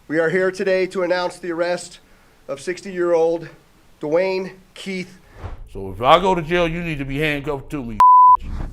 We are here today to announce the arrest of 60-year-old Dwayne Keefe. So if I go to jail, you need to be handcuffed to me.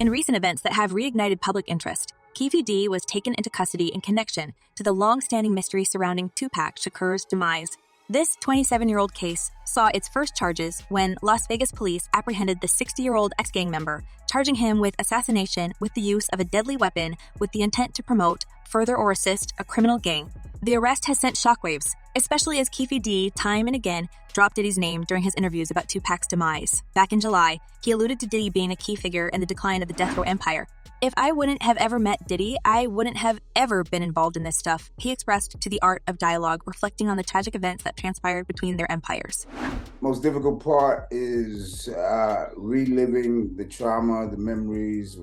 In recent events that have reignited public interest, Keefe D was taken into custody in connection to the long-standing mystery surrounding Tupac Shakur's demise. This 27-year-old case saw its first charges when Las Vegas police apprehended the 60-year-old ex-gang member, charging him with assassination with the use of a deadly weapon with the intent to promote, further or assist a criminal gang. The arrest has sent shockwaves, especially as Keefe D time and again dropped Diddy's name during his interviews about Tupac's demise. Back in July, he alluded to Diddy being a key figure in the decline of the death row empire. "If I wouldn't have ever met Diddy, I wouldn't have ever been involved in this stuff," he expressed to the Art of Dialogue, reflecting on the tragic events that transpired between their empires. Most difficult part is reliving the trauma, the memories.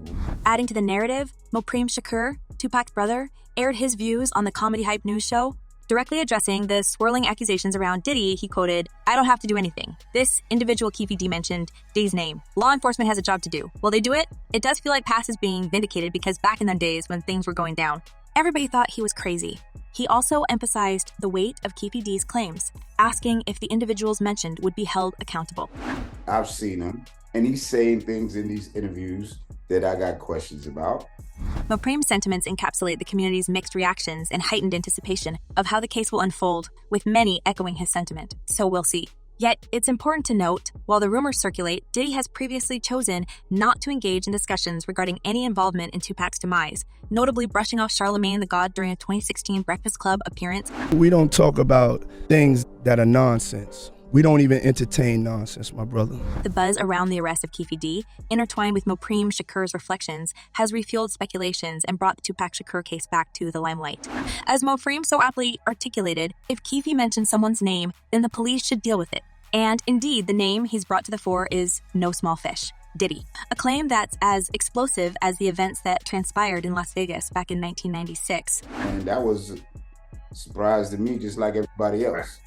Adding to the narrative, Mopreme Shakur, Tupac's brother, aired his views on the comedy hype news show. Directly addressing the swirling accusations around Diddy, he quoted, "I don't have to do anything. This individual Keefe D mentioned Diddy's name. Law enforcement has a job to do. Will they do it? It does feel like past is being vindicated because back in the days when things were going down, everybody thought he was crazy." He also emphasized the weight of Keefe D's claims, asking if the individuals mentioned would be held accountable. I've seen him, and he's saying things in these interviews that I got questions about. Mopreme's sentiments encapsulate the community's mixed reactions and heightened anticipation of how the case will unfold, with many echoing his sentiment. So we'll see. Yet, it's important to note, while the rumors circulate, Diddy has previously chosen not to engage in discussions regarding any involvement in Tupac's demise, notably brushing off Charlemagne the God during a 2016 Breakfast Club appearance. We don't talk about things that are nonsense. We don't even entertain nonsense, my brother. The buzz around the arrest of Keefe D, intertwined with Mopreme Shakur's reflections, has refueled speculations and brought the Tupac Shakur case back to the limelight. As Mopreme so aptly articulated, if Keefe mentions someone's name, then the police should deal with it. And indeed, the name he's brought to the fore is no small fish: Diddy. A claim that's as explosive as the events that transpired in Las Vegas back in 1996. And that was a surprise to me, just like everybody else.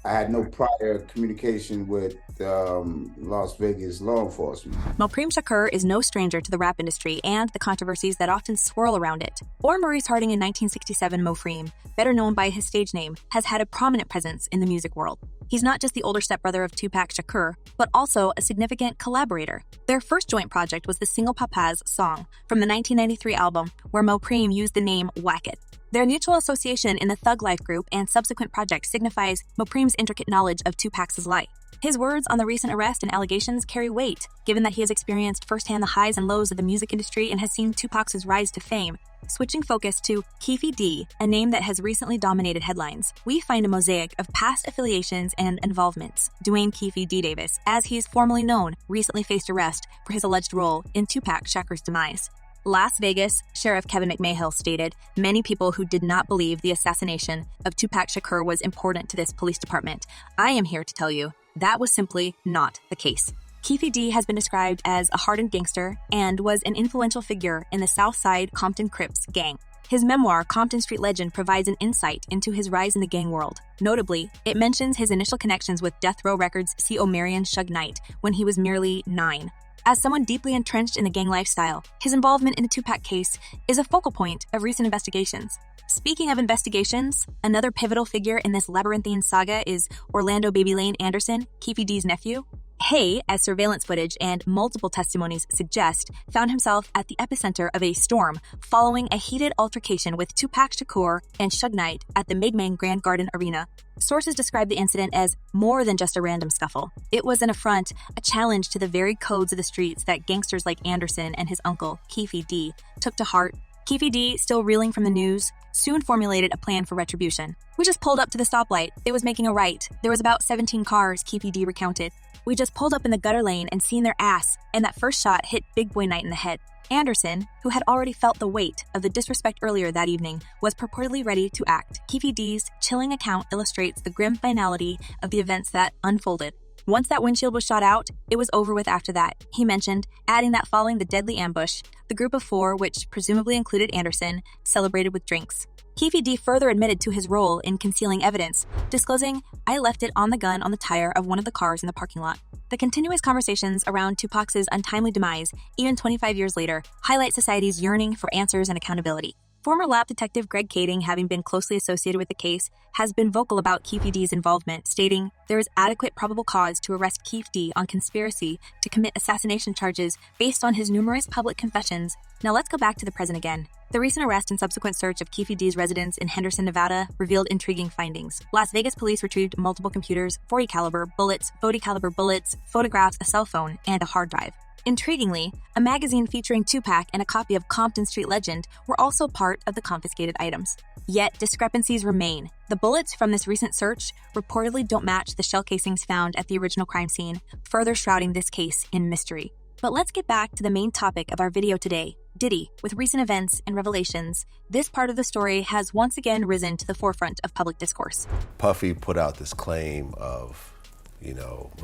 I had no prior communication with Las Vegas law enforcement. Mopreme Shakur is no stranger to the rap industry and the controversies that often swirl around it. Born Maurice Harding in 1967, Mopreme, better known by his stage name, has had a prominent presence in the music world. He's not just the older stepbrother of Tupac Shakur, but also a significant collaborator. Their first joint project was the single Papaz song from the 1993 album, where Mopreme used the name Whack It. Their mutual association in the Thug Life group and subsequent projects signifies Mopreme's intricate knowledge of Tupac's life. His words on the recent arrest and allegations carry weight, given that he has experienced firsthand the highs and lows of the music industry and has seen Tupac's rise to fame. Switching focus to Keefe D, a name that has recently dominated headlines, we find a mosaic of past affiliations and involvements. Dwayne Keefe D. Davis, as he is formally known, recently faced arrest for his alleged role in Tupac Shakur's demise. Las Vegas Sheriff Kevin McMahill stated, "Many people who did not believe the assassination of Tupac Shakur was important to this police department. I am here to tell you that was simply not the case." Keefe D has been described as a hardened gangster and was an influential figure in the Southside Compton Crips gang. His memoir, Compton Street Legend, provides an insight into his rise in the gang world. Notably, it mentions his initial connections with Death Row Records' C.O. Marion Suge Knight when he was merely 9. As someone deeply entrenched in the gang lifestyle, his involvement in the Tupac case is a focal point of recent investigations. Speaking of investigations, another pivotal figure in this labyrinthine saga is Orlando Baby Lane Anderson, Keefe D's nephew. Hay, as surveillance footage and multiple testimonies suggest, found himself at the epicenter of a storm following a heated altercation with Tupac Shakur and Suge Knight at the Migman Grand Garden Arena. Sources describe the incident as more than just a random scuffle. It was an affront, a challenge to the very codes of the streets that gangsters like Anderson and his uncle, Keefe D, took to heart. Keefe D, still reeling from the news, soon formulated a plan for retribution. "We just pulled up to the stoplight. It was making a right. There was about 17 cars," Keefe D recounted. "We just pulled up in the gutter lane and seen their ass, and that first shot hit Big Boy Knight in the head." Anderson, who had already felt the weight of the disrespect earlier that evening, was purportedly ready to act. Keefe D's chilling account illustrates the grim finality of the events that unfolded. Once that windshield was shot out, it was over with after that, he mentioned, adding that following the deadly ambush, the group of 4, which presumably included Anderson, celebrated with drinks. Keefe D further admitted to his role in concealing evidence, disclosing, "I left it on the gun on the tire of one of the cars in the parking lot." The continuous conversations around Tupac's untimely demise, even 25 years later, highlight society's yearning for answers and accountability. Former lab detective Greg Kading, having been closely associated with the case, has been vocal about Keefe D's involvement, stating there is adequate probable cause to arrest Keefe D on conspiracy to commit assassination charges based on his numerous public confessions. Now let's go back to the present again. The recent arrest and subsequent search of Keefe D's residence in Henderson, Nevada, revealed intriguing findings. Las Vegas police retrieved multiple computers, .40 caliber bullets, photographs, a cell phone, and a hard drive. Intriguingly, a magazine featuring Tupac and a copy of Compton Street Legend were also part of the confiscated items. Yet, discrepancies remain. The bullets from this recent search reportedly don't match the shell casings found at the original crime scene, further shrouding this case in mystery. But let's get back to the main topic of our video today, Diddy. With recent events and revelations, this part of the story has once again risen to the forefront of public discourse. Puffy put out this claim of,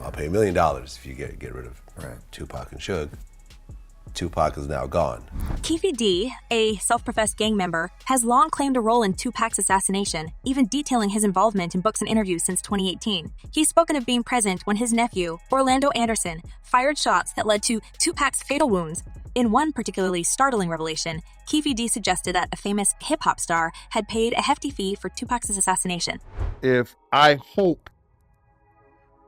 I'll pay $1 million if you get rid of Tupac and Suge. Tupac is now gone. Keefe D, a self-professed gang member, has long claimed a role in Tupac's assassination, even detailing his involvement in books and interviews since 2018. He's spoken of being present when his nephew, Orlando Anderson, fired shots that led to Tupac's fatal wounds. In one particularly startling revelation, Keefe D suggested that a famous hip-hop star had paid a hefty fee for Tupac's assassination. If I hope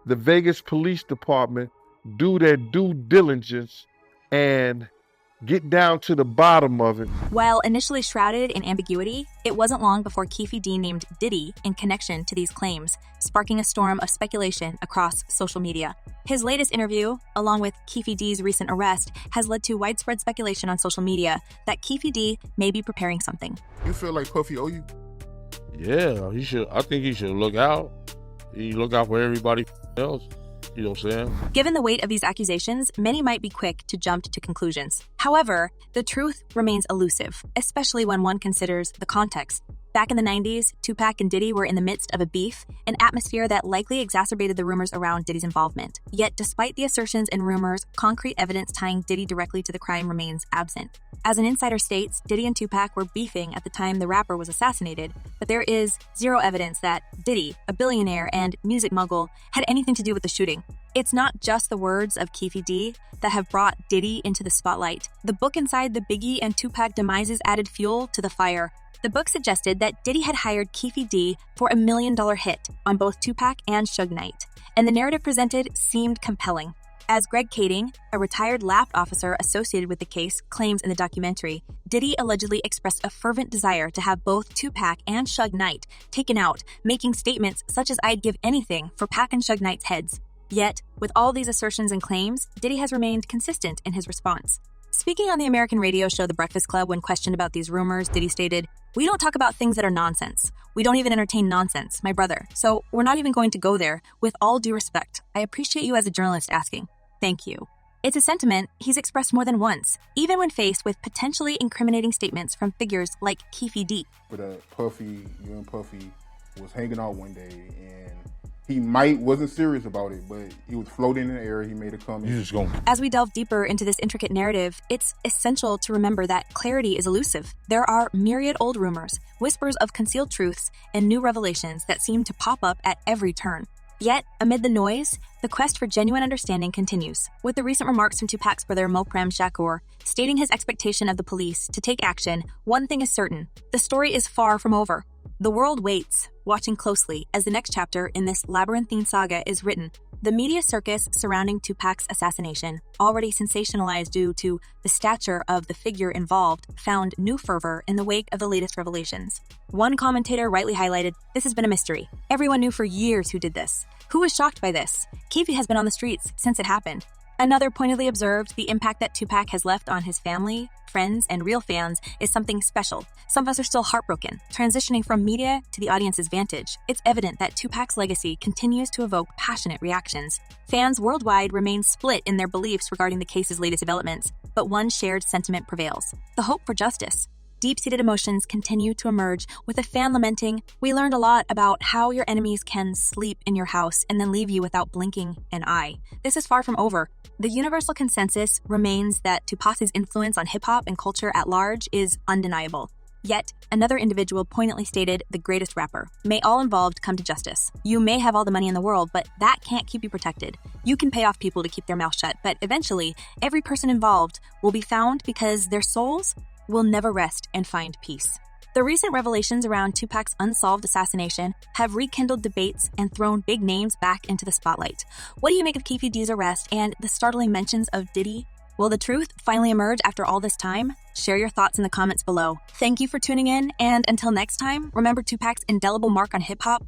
the Vegas Police Department do their due diligence and get down to the bottom of it. While initially shrouded in ambiguity, it wasn't long before Keefe D named Diddy in connection to these claims, sparking a storm of speculation across social media. His latest interview, along with Keefe D's recent arrest, has led to widespread speculation on social media that Keefe D may be preparing something. You feel like Puffy owe you? Yeah, he should. I think he should look out. He look out for everybody else. You know what I'm saying? Given the weight of these accusations, many might be quick to jump to conclusions. However, the truth remains elusive, especially when one considers the context. Back in the 90s, Tupac and Diddy were in the midst of a beef, an atmosphere that likely exacerbated the rumors around Diddy's involvement. Yet, despite the assertions and rumors, concrete evidence tying Diddy directly to the crime remains absent. As an insider states, Diddy and Tupac were beefing at the time the rapper was assassinated, but there is zero evidence that Diddy, a billionaire and music mogul, had anything to do with the shooting. It's not just the words of Keefe D that have brought Diddy into the spotlight. The book inside the Biggie and Tupac demises added fuel to the fire. The book suggested that Diddy had hired Keefe D for $1 million hit on both Tupac and Suge Knight, and the narrative presented seemed compelling. As Greg Kading, a retired LAPD officer associated with the case, claims in the documentary, Diddy allegedly expressed a fervent desire to have both Tupac and Suge Knight taken out, making statements such as "I'd give anything for Pac and Suge Knight's heads." Yet, with all these assertions and claims, Diddy has remained consistent in his response. Speaking on the American radio show The Breakfast Club when questioned about these rumors, Diddy stated, "We don't talk about things that are nonsense. We don't even entertain nonsense, my brother. So we're not even going to go there. With all due respect, I appreciate you as a journalist asking. Thank you." It's a sentiment he's expressed more than once, even when faced with potentially incriminating statements from figures like Keefe D. But Puffy, you and Puffy was hanging out one day, and he wasn't serious about it, but he was floating in the air. He made a comment. You just gonna... As we delve deeper into this intricate narrative, it's essential to remember that clarity is elusive. There are myriad old rumors, whispers of concealed truths, and new revelations that seem to pop up at every turn. Yet, amid the noise, the quest for genuine understanding continues, with the recent remarks from Tupac's brother Mopreme Shakur stating his expectation of the police to take action. One thing is certain: the story is far from over. The world waits, watching closely as the next chapter in this labyrinthine saga is written. The media circus surrounding Tupac's assassination, already sensationalized due to the stature of the figure involved, found new fervor in the wake of the latest revelations. One commentator rightly highlighted, "This has been a mystery. Everyone knew for years who did this. Who was shocked by this? Keefe has been on the streets since it happened." Another pointedly observed, the impact that Tupac has left on his family, friends, and real fans is something special. Some of us are still heartbroken. Transitioning from media to the audience's vantage, it's evident that Tupac's legacy continues to evoke passionate reactions. Fans worldwide remain split in their beliefs regarding the case's latest developments, but one shared sentiment prevails: the hope for justice. Deep-seated emotions continue to emerge, with a fan lamenting, "We learned a lot about how your enemies can sleep in your house and then leave you without blinking an eye. This is far from over." The universal consensus remains that Tupac's influence on hip-hop and culture at large is undeniable. Yet, another individual poignantly stated, "The greatest rapper. May all involved come to justice. You may have all the money in the world, but that can't keep you protected. You can pay off people to keep their mouth shut, but eventually, every person involved will be found because their souls will never rest and find peace." The recent revelations around Tupac's unsolved assassination have rekindled debates and thrown big names back into the spotlight. What do you make of Keefe D's arrest and the startling mentions of Diddy? Will the truth finally emerge after all this time? Share your thoughts in the comments below. Thank you for tuning in, and until next time, remember Tupac's indelible mark on hip-hop: